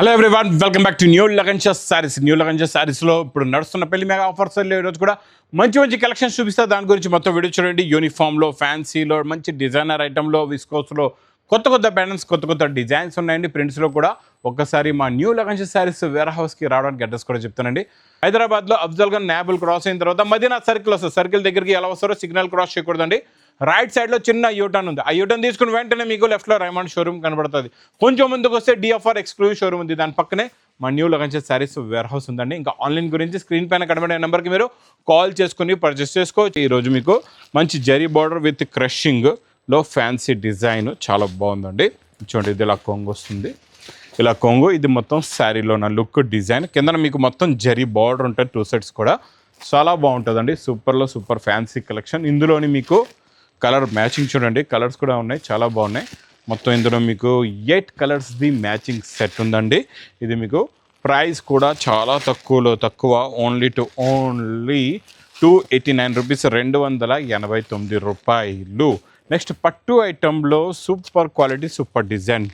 Hello everyone, welcome back to new లగన్షస్ sarees. New లగన్షస్ సారీస్లో ఇప్పుడు నడుస్తున్న పెళ్లి మెగా ఆఫర్స్ ఈరోజు కూడా మంచి మంచి కలెక్షన్స్ చూపిస్తా. దాని గురించి మొత్తం వీడియో చూడండి. యూనిఫామ్లో, ఫ్యాన్సీలో, మంచి డిజైనర్ ఐటెంలో, విస్కోస్లో కొత్త కొత్త ప్యాటర్న్స్, కొత్త కొత్త డిజైన్స్ ఉన్నాయండి. ప్రింట్స్లో కూడా ఒక్కసారి మా న్యూ లగన్షస్ సారీస్ వేర్ హౌస్కి రావడానికి అడ్రస్ కూడా చెప్తానండి. హైదరాబాద్లో అఫ్జల్గంజ్ నాబుల్ క్రాస్ అయిన తర్వాత మదీనా సర్కిల్ వస్తుంది. సర్కిల్ దగ్గరికి ఎలా వస్తారో సిగ్నల్ క్రాస్ చేయకూడదండి. రైట్ సైడ్లో చిన్న యూటర్న్ ఉంది. ఆ యూటర్న్ తీసుకుని వెంటనే మీకు లెఫ్ట్లో రైమండ్ షోరూమ్ కనబడుతుంది. కొంచెం ముందుకు వస్తే డిఎఫ్ఆర్ ఎక్స్క్లూజివ్ షోరూమ్ ఉంది. దాని పక్కనే మా న్యూ లగన్షస్ సారీస్ వేర్ హౌస్ ఉందండి. ఇంకా ఆన్లైన్ గురించి స్క్రీన్ పైన కనబడే నెంబర్కి మీరు కాల్ చేసుకుని పర్చేస్ చేసుకోవచ్చు. ఈరోజు మీకు మంచి జరీ బార్డర్ విత్ క్రషింగ్లో ఫ్యాన్సీ డిజైన్ చాలా బాగుందండి. చూడండి, ఇది ఇలా కొంగు వస్తుంది. ఇలా కొంగు, ఇది మొత్తం శారీలో ఉన్న లుక్ డిజైన్. కింద మీకు మొత్తం జరీ బార్డర్ ఉంటుంది. 2 సెట్స్ కూడా చాలా బాగుంటుందండి. సూపర్లో సూపర్ ఫ్యాన్సీ కలెక్షన్. ఇందులోని మీకు కలర్ మ్యాచింగ్ చూడండి, కలర్స్ కూడా ఉన్నాయి, చాలా బాగున్నాయి. మొత్తం ఇందులో మీకు 8 కలర్స్ది మ్యాచింగ్ సెట్ ఉందండి. ఇది మీకు ప్రైస్ కూడా చాలా తక్కువ, ఓన్లీ 289 రూపీస్, 289 రూపాయలు. నెక్స్ట్ పట్టు ఐటెంలో super quality, super design,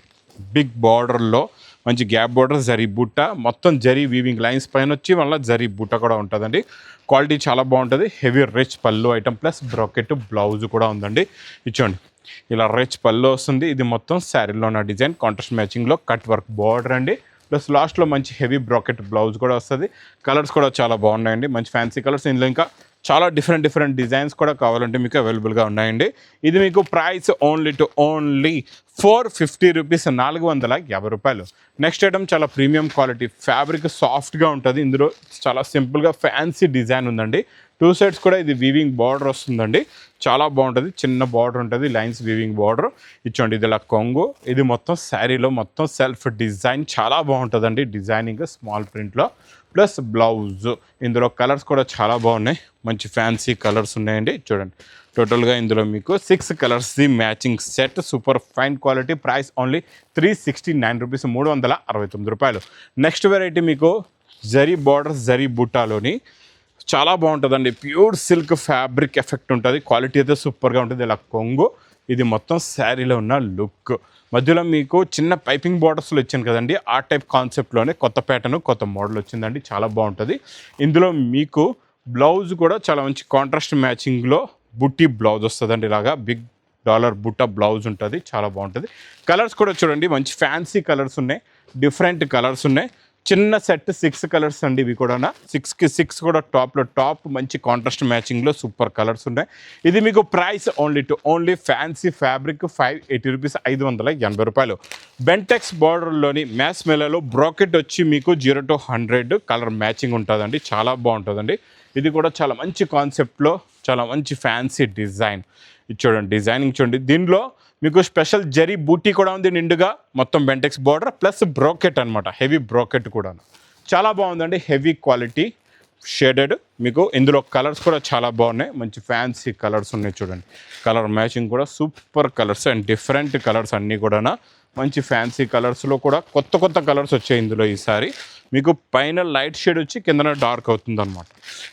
big బార్డర్లో మంచి గ్యాప్ బార్డర్, జరీ బుట్ట, మొత్తం జరీ వీవింగ్ లైన్స్ పైన వచ్చి మళ్ళీ జరీ బుట్ట కూడా ఉంటుందండి. క్వాలిటీ చాలా బాగుంటుంది. హెవీ రిచ్ పళ్ళు ఐటమ్ ప్లస్ బ్రాకెట్ బ్లౌజ్ కూడా ఉందండి. ఇచ్చోండి, ఇలా రిచ్ పళ్ళు వస్తుంది. ఇది మొత్తం శారీలో ఉన్న డిజైన్, కాంట్రాస్ట్ మ్యాచింగ్లో కట్ వర్క్ బార్డర్ అండి. ప్లస్ లాస్ట్లో మంచి హెవీ బ్రాకెట్ బ్లౌజ్ కూడా వస్తుంది. కలర్స్ కూడా చాలా బాగున్నాయండి, మంచి ఫ్యాన్సీ కలర్స్. ఇందులో ఇంకా చాలా డిఫరెంట్ డిజైన్స్ కూడా కావాలంటే మీకు అవైలబుల్గా ఉన్నాయండి. ఇది మీకు ప్రైస్ ఓన్లీ 450 రూపీస్, 450 రూపాయలు. నెక్స్ట్ ఐటమ్ చాలా ప్రీమియం క్వాలిటీ, ఫ్యాబ్రిక్ సాఫ్ట్గా ఉంటుంది. ఇందులో చాలా సింపుల్గా ఫ్యాన్సీ డిజైన్ ఉందండి. 2 సైడ్స్ కూడా ఇది వీవింగ్ బార్డర్ వస్తుందండి. చాలా బాగుంటుంది. చిన్న బార్డర్ ఉంటుంది, లైన్స్ వీవింగ్ బార్డర్. ఇచ్చోండి, ఇది ఇలా కొంగు. ఇది మొత్తం శారీలో మొత్తం సెల్ఫ్ డిజైన్ చాలా బాగుంటుందండి. డిజైనింగ్ స్మాల్ ప్రింట్లో ప్లస్ బ్లౌజ్. ఇందులో కలర్స్ కూడా చాలా బాగున్నాయి, మంచి ఫ్యాన్సీ కలర్స్ ఉన్నాయండి. చూడండి, టోటల్గా ఇందులో మీకు 6 కలర్స్ది matching set, super fine quality. Price only 369 rupees, 369 రూపాయలు. నెక్స్ట్ వెరైటీ మీకు జరీ బార్డర్, జరీ బుట్టాలోని చాలా బాగుంటుందండి. ప్యూర్ సిల్క్ ఫ్యాబ్రిక్ ఎఫెక్ట్ ఉంటుంది. క్వాలిటీ అయితే సూపర్గా ఉంటుంది. ఇలా కొంగు, ఇది మొత్తం శారీలో ఉన్న లుక్. మధ్యలో మీకు చిన్న పైపింగ్ బార్డర్స్లో ఇచ్చాను కదండి, ఆ టైప్ కాన్సెప్ట్లోనే కొత్త ప్యాటర్న్, కొత్త మోడల్ వచ్చిందండి. చాలా బాగుంటుంది. ఇందులో మీకు బ్లౌజ్ కూడా చాలా మంచి కాంట్రాస్ట్ మ్యాచింగ్లో బుట్టి బ్లౌజ్ వస్తుందండి. ఇలాగా బిగ్ డాలర్ బుట్ట బ్లౌజ్ ఉంటుంది, చాలా బాగుంటుంది. కలర్స్ కూడా చూడండి, మంచి ఫ్యాన్సీ కలర్స్ ఉన్నాయి, డిఫరెంట్ కలర్స్ ఉన్నాయి. చిన్న సెట్ 6 కలర్స్ అండి. ఇవి కూడా 6కి 6 కూడా టాప్ మంచి కాంట్రాస్ట్ మ్యాచింగ్లో సూపర్ కలర్స్ ఉన్నాయి. ఇది మీకు price only fancy fabric 580 rupees, 580 రూపాయలు. బెంటెక్స్ బార్డర్లోని మ్యాస్ మెలలో బ్రాకెట్ వచ్చి మీకు 0 to 100 కలర్ మ్యాచింగ్ ఉంటుందండి. చాలా బాగుంటుందండి. ఇది కూడా చాలా మంచి కాన్సెప్ట్లో చాలా మంచి ఫ్యాన్సీ డిజైన్. ఇది చూడండి, డిజైనింగ్ చూడండి. దీనిలో మీకు స్పెషల్ జరీ బూటీ కూడా ఉంది నిండుగా, మొత్తం బెంటెక్స్ బార్డర్ ప్లస్ బ్రోకెట్ అనమాట, హెవీ బ్రోకెట్ కూడా చాలా బాగుందండి. Heavy quality shaded. మీకు ఇందులో కలర్స్ కూడా చాలా బాగున్నాయి, మంచి ఫ్యాన్సీ కలర్స్ ఉన్నాయి. చూడండి, కలర్ మ్యాచింగ్ కూడా super colours and different colours అన్నీ కూడా మంచి ఫ్యాన్సీ కలర్స్లో కూడా కొత్త కలర్స్ వచ్చాయి. ఇందులో ఈసారి మీకు పైన లైట్ షేడ్ వచ్చి కిందన డార్క్ అవుతుంది అనమాట.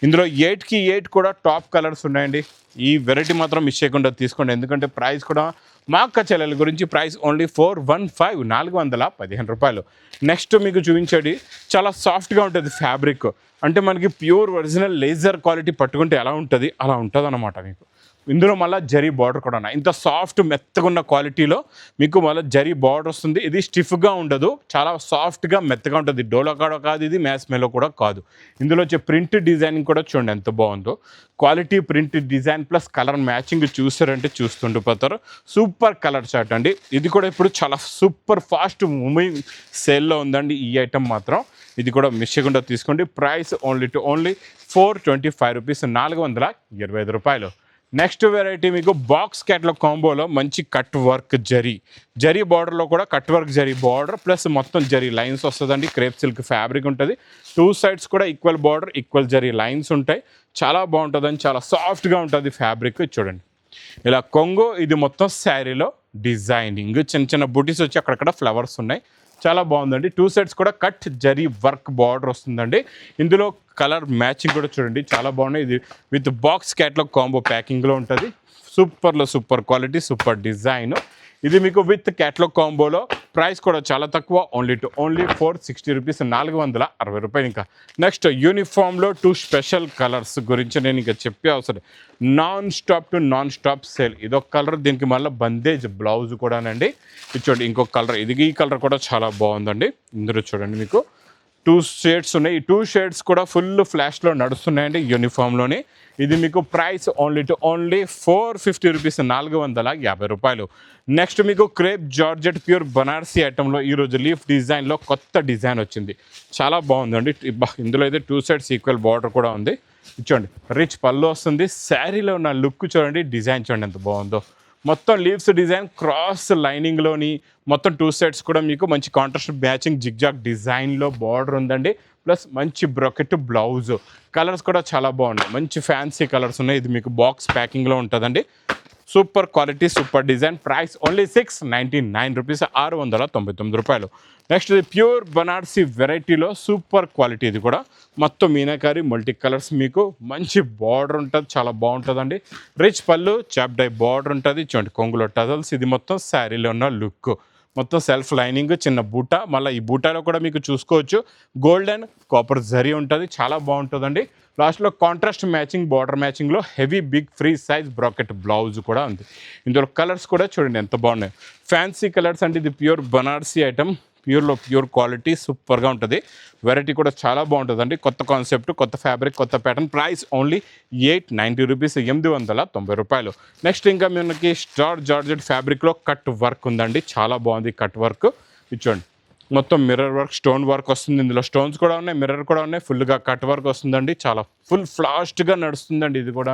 ఇందులో 8కి 8 కూడా టాప్ కలర్స్ ఉన్నాయండి. ఈ వెరైటీ మాత్రం మిస్ చేయకుండా తీసుకోండి, ఎందుకంటే ప్రైస్ కూడా మా అక్క చెల్లెల గురించి ప్రైస్ ఓన్లీ 415, 415 రూపాయలు. నెక్స్ట్ మీకు చూపించేది చాలా సాఫ్ట్గా ఉంటుంది ఫ్యాబ్రిక్. అంటే మనకి ప్యూర్ ఒరిజినల్ లేజర్ క్వాలిటీ పట్టుకుంటే ఎలా ఉంటుంది అలా ఉంటుంది అన్నమాట. మీకు ఇందులో మళ్ళీ జరీ బార్డర్ కూడా ఉన్నాయి. ఇంత సాఫ్ట్ మెత్తగా ఉన్న క్వాలిటీలో మీకు మళ్ళీ జరీ బార్డర్ వస్తుంది. ఇది స్టిఫ్గా ఉండదు, చాలా సాఫ్ట్గా మెత్తగా ఉంటుంది. డోలో కూడా కాదు, ఇది మ్యాస్ మెలో కూడా కాదు. ఇందులో వచ్చే ప్రింట్ డిజైనింగ్ కూడా చూడండి ఎంత బాగుందో. Quality print design plus colour matching చూసారంటే చూస్తుండిపోతారు. సూపర్ కలర్ చార్ట్ అండి. ఇది కూడా ఇప్పుడు చాలా సూపర్ ఫాస్ట్ మూవింగ్ సేల్లో ఉందండి ఈ ఐటమ్ మాత్రం. ఇది కూడా మిస్ చేయకుండా తీసుకోండి. ప్రైస్ ఓన్లీ 425 రూపీస్, 425 రూపాయలు. నెక్స్ట్ వెరైటీ మీకు బాక్స్ క్యాట్లాగ్ కాంబోలో మంచి కట్ వర్క్ జరీ బార్డర్లో కూడా cut work zari border plus మొత్తం జరీ లైన్స్ వస్తుందండి. క్రేప్ సిల్క్ ఫ్యాబ్రిక్ ఉంటుంది. 2 సైడ్స్ కూడా equal border, equal zari lines ఉంటాయి. చాలా బాగుంటుందని, చాలా సాఫ్ట్గా ఉంటుంది ఫ్యాబ్రిక్. చూడండి, ఇలా కొంగు. ఇది మొత్తం శారీలో డిజైనింగ్, చిన్న బుటీస్ వచ్చి అక్కడక్కడ ఫ్లవర్స్ ఉన్నాయి. చాలా బాగుందండి. 2 సెట్స్ కూడా కట్ జరీ వర్క్ బార్డర్ వస్తుందండి. ఇందులో కలర్ మ్యాచింగ్ కూడా చూడండి, చాలా బాగున్నాయి. ఇది విత్ బాక్స్ క్యాట్లాగ్ కాంబో ప్యాకింగ్లో ఉంటుంది. సూపర్లో సూపర్ క్వాలిటీ, సూపర్ డిజైన్. ఇది మీకు విత్ క్యాట్లాగ్ కాంబోలో ప్రైస్ కూడా చాలా తక్కువ, ఓన్లీ టు ఓన్లీ 460 రూపీస్, 460 రూపాయలు. ఇంకా నెక్స్ట్ యూనిఫామ్లో 2 స్పెషల్ కలర్స్ గురించి నేను ఇంకా చెప్పే అవసరం. Non stop sale. ఇదొక కలర్, దీనికి మళ్ళీ బందేజ్ బ్లౌజ్ కూడానండి. ఇది చూడండి ఇంకొక కలర్, ఈ కలర్ కూడా చాలా బాగుందండి. ఇందులో చూడండి మీకు 2 షేడ్స్ ఉన్నాయి. ఈ 2 షేడ్స్ కూడా ఫుల్ ఫ్లాష్లో నడుస్తున్నాయండి యూనిఫామ్లోని. ఇది మీకు price only to only 450 rupees, 450 రూపాయలు. నెక్స్ట్ మీకు క్రేప్ జార్జెట్ ప్యూర్ బనారసీ ఐటెంలో ఈరోజు లీఫ్ డిజైన్లో కొత్త డిజైన్ వచ్చింది. చాలా బాగుందండి. ఇందులో అయితే 2 సైడ్స్ ఈక్వల్ బార్డర్ కూడా ఉంది. చూడండి రిచ్ పళ్ళు వస్తుంది. శారీలో ఉన్న లుక్ చూడండి, డిజైన్ చూడండి ఎంత బాగుందో. మొత్తం లీవ్స్ డిజైన్ క్రాస్ లైనింగ్లోని మొత్తం 2 సైడ్స్ కూడా మీకు మంచి కాంట్రాస్ట్ మ్యాచింగ్ జిగ్జాగ్ డిజైన్లో బార్డర్ ఉందండి. ప్లస్ మంచి బ్రొకెట్ బ్లౌజ్. కలర్స్ కూడా చాలా బాగున్నాయి, మంచి ఫ్యాన్సీ కలర్స్ ఉన్నాయి. ఇది మీకు బాక్స్ ప్యాకింగ్లో ఉంటుందండి. Super quality, super design. Price only 699 rupees, 699 రూపాయలు. నెక్స్ట్ ఇది ప్యూర్ బనారసీ వెరైటీలో సూపర్ క్వాలిటీ. ఇది కూడా మొత్తం మీనాకారి మల్టీ కలర్స్, మీకు మంచి బార్డర్ ఉంటుంది, చాలా బాగుంటుందండి. రిచ్ పళ్ళు, చాప్ డై బార్డర్ ఉంటుంది. చూడండి కొంగులో టజల్స్. ఇది మొత్తం శారీలో ఉన్న లుక్. మొత్తం సెల్ఫ్ లైనింగ్, చిన్న బూటా. మళ్ళీ ఈ బూటాలో కూడా మీకు చూసుకోవచ్చు గోల్డెన్ కాపర్ జరీ ఉంటుంది, చాలా బాగుంటుందండి. లాస్ట్లో కాంట్రాస్ట్ మ్యాచింగ్ బార్డర్ మ్యాచింగ్లో heavy big free size bracket blouse కూడా ఉంది. ఇందులో కలర్స్ కూడా చూడండి ఎంత బాగున్నాయి, ఫ్యాన్సీ కలర్స్ అంటే. ఇది ప్యూర్ బనారసీ ఐటమ్, ప్యూర్లో ప్యూర్ క్వాలిటీ, సూపర్గా ఉంటుంది. వెరైటీ కూడా చాలా బాగుంటుందండి. కొత్త కాన్సెప్ట్, కొత్త ఫ్యాబ్రిక్, కొత్త ప్యాటర్న్. ప్రైస్ ఓన్లీ 890 రూపీస్, 890 రూపాయలు. నెక్స్ట్ ఇంకా మనకి స్టార్ జార్జెట్ ఫ్యాబ్రిక్లో కట్ వర్క్ ఉందండి, చాలా బాగుంది కట్ వర్క్. ఇచ్చోండి మొత్తం మిర్రర్ వర్క్, స్టోన్ వర్క్ వస్తుంది. ఇందులో స్టోన్స్ కూడా ఉన్నాయి, మిర్రర్ కూడా ఉన్నాయి. ఫుల్గా కట్ వర్క్ వస్తుందండి, చాలా ఫుల్ ఫాస్ట్గా నడుస్తుందండి ఇది కూడా.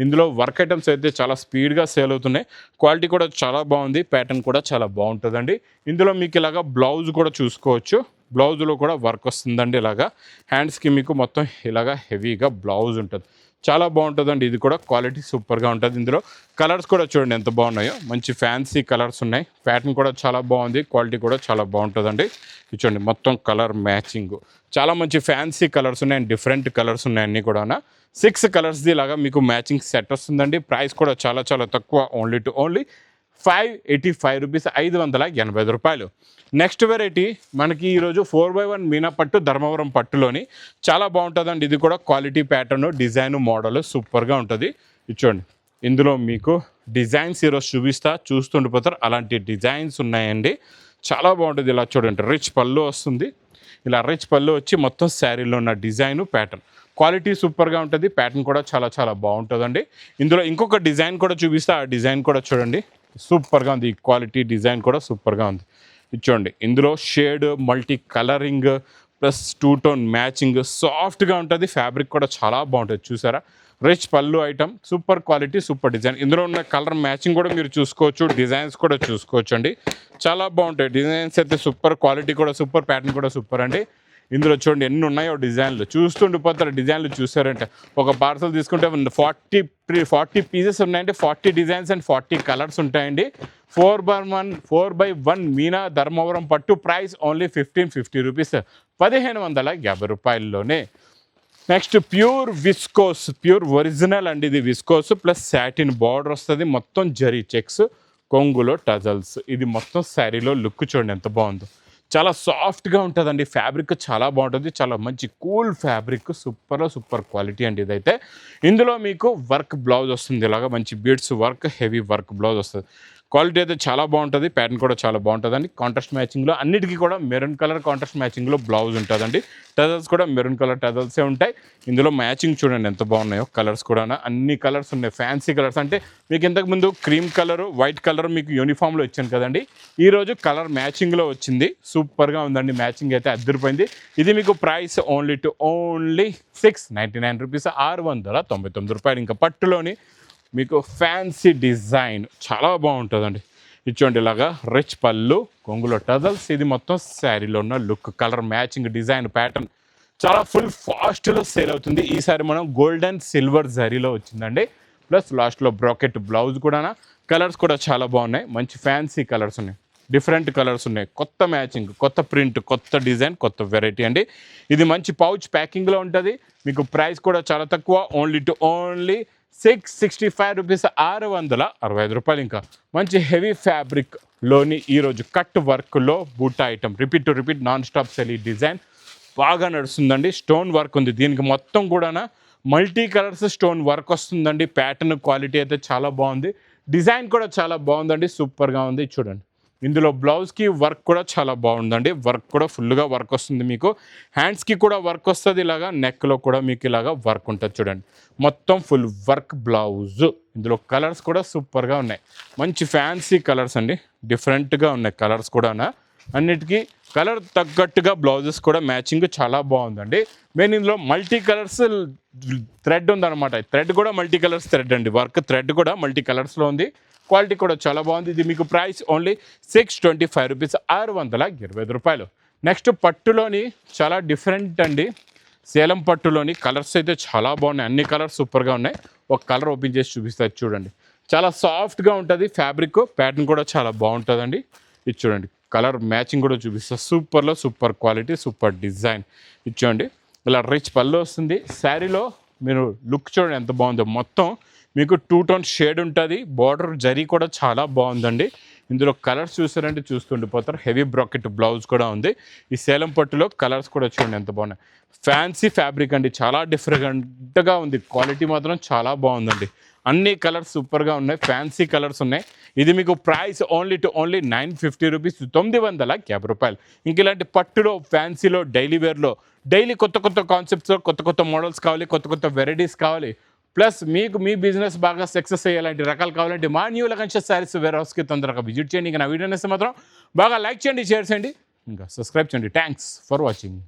ఇందులో వర్క్ ఐటమ్స్ అయితే చాలా స్పీడ్గా సేల్ అవుతున్నాయి. క్వాలిటీ కూడా చాలా బాగుంది, ప్యాటర్న్ కూడా చాలా బాగుంటుందండి. ఇందులో మీకు ఇలాగా బ్లౌజ్ కూడా చూసుకోవచ్చు. బ్లౌజ్లో కూడా వర్క్ వస్తుందండి. ఇలాగా హ్యాండ్స్కి మీకు మొత్తం ఇలాగా హెవీగా బ్లౌజ్ ఉంటుంది, చాలా బాగుంటుందండి. ఇది కూడా క్వాలిటీ సూపర్గా ఉంటుంది. ఇందులో కలర్స్ కూడా చూడండి ఎంత బాగున్నాయో, మంచి ఫ్యాన్సీ కలర్స్ ఉన్నాయి. ప్యాటర్న్ కూడా చాలా బాగుంది, క్వాలిటీ కూడా చాలా బాగుంటుందండి. చూడండి మొత్తం కలర్ మ్యాచింగ్, చాలా మంచి ఫ్యాన్సీ కలర్స్ ఉన్నాయి, డిఫరెంట్ కలర్స్ ఉన్నాయి అన్నీ కూడా. 6 కలర్స్ది ఇలాగా మీకు మ్యాచింగ్ సెట్ వస్తుందండి. ప్రైస్ కూడా చాలా చాలా తక్కువ, ఓన్లీ టు ఓన్లీ 585 రూపీస్, 585 రూపాయలు. నెక్స్ట్ వెరైటీ మనకి ఈరోజు 4x1 మీనా పట్టు, ధర్మవరం పట్టులోని చాలా బాగుంటుందండి. ఇది కూడా క్వాలిటీ ప్యాటర్న్, డిజైన్, మోడల్ సూపర్గా ఉంటుంది. చూడండి ఇందులో మీకు డిజైన్స్ ఈరోజు చూపిస్తా, చూస్తుండిపోతారు. అలాంటి డిజైన్స్ ఉన్నాయండి, చాలా బాగుంటుంది. ఇలా చూడండి రిచ్ పళ్ళు వస్తుంది. ఇలా రిచ్ పళ్ళు వచ్చి మొత్తం శారీలో ఉన్న డిజైను, ప్యాటర్న్, క్వాలిటీ సూపర్గా ఉంటుంది. ప్యాటర్న్ కూడా చాలా చాలా బాగుంటుందండి. ఇందులో ఇంకొక డిజైన్ కూడా చూపిస్తా, ఆ డిజైన్ కూడా చూడండి సూపర్గా ఉంది. ఈ క్వాలిటీ డిజైన్ కూడా సూపర్గా ఉంది. చూడండి ఇందులో shade, multi colouring plus 2 tone matching, సాఫ్ట్గా ఉంటుంది. ఫ్యాబ్రిక్ కూడా చాలా బాగుంటుంది. చూసారా రిచ్ పళ్ళు item, super quality, super design. ఇందులో ఉన్న కలర్ మ్యాచింగ్ కూడా మీరు చూసుకోవచ్చు, డిజైన్స్ కూడా చూసుకోవచ్చు అండి, చాలా బాగుంటాయి. డిజైన్స్ అయితే సూపర్, క్వాలిటీ కూడా సూపర్, ప్యాటర్న్ కూడా సూపర్ అండి. ఇందులో చూడండి ఎన్ని ఉన్నాయో డిజైన్లు, చూస్తుండిపోతారు. డిజైన్లు చూసారంటే ఒక పార్సల్ తీసుకుంటే 40 పీసెస్ ఉన్నాయండి, 40 డిజైన్స్ అండ్ 40 కలర్స్ ఉంటాయండి. 4x1 మీనా ధర్మవరం పట్టు. ప్రైస్ ఓన్లీ 1550 రూపీస్, 1550 రూపాయల్లోనే. Next pure viscose, pure original అండి. ఇది విస్కోస్ ప్లస్ సాటిన్ బార్డర్ వస్తుంది, మొత్తం జరీ చెక్స్, కొంగులో టజల్స్. ఇది మొత్తం శారీలో లుక్ చూడండి ఎంత బాగుందో, చాలా సాఫ్ట్గా ఉంటుందండి. ఫ్యాబ్రిక్ చాలా బాగుంటుంది, చాలా మంచి కూల్ ఫ్యాబ్రిక్, సూపర్ క్వాలిటీ అండి ఇదైతే. ఇందులో మీకు వర్క్ బ్లౌజ్ వస్తుంది, ఇలాగా మంచి beads work, heavy work blouse వస్తుంది. క్వాలిటీ అయితే చాలా బాగుంటుంది, ప్యాటర్న్ కూడా చాలా బాగుంటుందండి. కాంట్రాస్ట్ మ్యాచింగ్లో అన్నిటికీ కూడా మెరూన్ కలర్ కాంట్రాస్ట్ మ్యాచింగ్లో బ్లౌజ్ ఉంటుందండి. టజల్స్ కూడా మెరూన్ కలర్ టజల్సే ఉంటాయి. ఇందులో మ్యాచింగ్ చూడండి ఎంత బాగున్నాయో, కలర్స్ కూడా అన్ని కలర్స్ ఉన్నాయి, ఫ్యాన్సీ కలర్స్. అంటే మీకు ఇంతకుముందు క్రీమ్ కలరు, వైట్ కలర్ మీకు యూనిఫామ్లో ఇచ్చాను కదండి, ఈరోజు కలర్ మ్యాచింగ్లో వచ్చింది. సూపర్గా ఉందండి, మ్యాచింగ్ అయితే అద్దరిపోయింది. ఇది మీకు ప్రైస్ ఓన్లీ 699 రూపీస్, 699 రూపాయలు. ఇంకా పట్టులోని మీకు ఫ్యాన్సీ డిజైన్ చాలా బాగుంటుందండి. ఇచ్చోండి ఇలాగా రిచ్ పళ్ళు, కొంగులో టజల్స్. ఇది మొత్తం శారీలో ఉన్న look, colour matching, design, pattern చాలా ఫుల్ ఫాస్ట్లో సేల్ అవుతుంది. ఈసారి మనం గోల్డెన్ సిల్వర్ జరీలో వచ్చిందండి. ప్లస్ లాస్ట్లో బ్రాకెట్ బ్లౌజ్ కూడా. కలర్స్ కూడా చాలా బాగున్నాయి, మంచి ఫ్యాన్సీ కలర్స్ ఉన్నాయి, డిఫరెంట్ కలర్స్ ఉన్నాయి, కొత్త మ్యాచింగ్, కొత్త ప్రింట్, కొత్త డిజైన్, కొత్త వెరైటీ అండి. ఇది మంచి పౌచ్ ప్యాకింగ్లో ఉంటుంది. మీకు ప్రైస్ కూడా చాలా తక్కువ, ఓన్లీ రూపీస్ 665 రూపాయలు. ఇంకా మంచి హెవీ ఫ్యాబ్రిక్లోని ఈరోజు కట్ వర్క్లో బూటా item repeat to repeat non stop cell. ఈ డిజైన్ బాగా నడుస్తుందండి. స్టోన్ వర్క్ ఉంది దీనికి, మొత్తం కూడా మల్టీ కలర్స్ స్టోన్ వర్క్ వస్తుందండి. ప్యాటర్న్ క్వాలిటీ అయితే చాలా బాగుంది, డిజైన్ కూడా చాలా బాగుందండి, సూపర్గా ఉంది. చూడండి ఇందులో బ్లౌజ్కి వర్క్ కూడా చాలా బాగుందండి. వర్క్ కూడా ఫుల్గా వర్క్ వస్తుంది మీకు. హ్యాండ్స్కి కూడా వర్క్ వస్తుంది, ఇలాగా నెక్లో కూడా మీకు ఇలాగా వర్క్ ఉంటుంది. చూడండి మొత్తం ఫుల్ వర్క్ బ్లౌజ్. ఇందులో కలర్స్ కూడా సూపర్గా ఉన్నాయి, మంచి ఫ్యాన్సీ కలర్స్ అండి, డిఫరెంట్గా ఉన్నాయి కలర్స్ కూడా. అన్నిటికీ కలర్ తగ్గట్టుగా బ్లౌజెస్ కూడా మ్యాచింగ్ చాలా బాగుందండి. మెయిన్ ఇందులో మల్టీ కలర్స్ థ్రెడ్ ఉందన్నమాట. థ్రెడ్ కూడా మల్టీ కలర్స్ థ్రెడ్ అండి, వర్క్ థ్రెడ్ కూడా మల్టీ కలర్స్లో ఉంది. క్వాలిటీ కూడా చాలా బాగుంది. ఇది మీకు ప్రైస్ ఓన్లీ 625 రూపీస్, 625 రూపాయలు. నెక్స్ట్ పట్టులోని చాలా డిఫరెంట్ అండి. సేలం పట్టులోని కలర్స్ అయితే చాలా బాగున్నాయి, అన్ని కలర్స్ సూపర్గా ఉన్నాయి. ఒక కలర్ ఓపెన్ చేసి చూపిస్తారు చూడండి. చాలా సాఫ్ట్గా ఉంటుంది ఫ్యాబ్రిక్, ప్యాటర్న్ కూడా చాలా బాగుంటుందండి. ఇది చూడండి కలర్ మ్యాచింగ్ కూడా చూపిస్తారు, సూపర్లో సూపర్ క్వాలిటీ, సూపర్ డిజైన్. ఇది చూడండి ఇలా రిచ్ పళ్ళు వస్తుంది. శారీలో మీరు లుక్ చూడండి ఎంత బాగుందో. మొత్తం మీకు 2 టోన్ షేడ్ ఉంటుంది. బార్డర్ జరీ కూడా చాలా బాగుందండి. ఇందులో కలర్స్ చూసారంటే చూస్తుండిపోతారు. హెవీ బ్రాకెట్ బ్లౌజ్ కూడా ఉంది. ఈ సేలం పట్టులో కలర్స్ కూడా చూడండి ఎంత బాగున్నాయి. ఫ్యాన్సీ ఫ్యాబ్రిక్ అండి, చాలా డిఫరెంట్గా ఉంది. క్వాలిటీ మాత్రం చాలా బాగుందండి. అన్ని కలర్స్ సూపర్గా ఉన్నాయి, ఫ్యాన్సీ కలర్స్ ఉన్నాయి. ఇది మీకు ప్రైస్ ఓన్లీ 950 రూపీస్, 950 రూపాయలు. ఇంక ఇలాంటి పట్టులో ఫ్యాన్సీలో డైలీ వేర్లో డైలీ కొత్త కొత్త కాన్సెప్ట్స్లో కొత్త కొత్త మోడల్స్ కావాలి, కొత్త కొత్త వెరైటీస్ కావాలి, ప్లస్ మీకు మీ బిజినెస్ బాగా సక్సెస్ అయ్యేలాంటి రకాలు కావాలంటే మా న్యూ లగన్షియస్ శారీస్ వేర్ హౌస్కి తొందరగా విజిట్ చేయండి. ఇంకా నా వీడియో నేస్తే మాత్రం బాగా లైక్ చేయండి, షేర్ చేయండి, ఇంకా సబ్స్క్రైబ్ చేయండి. Thanks for watching.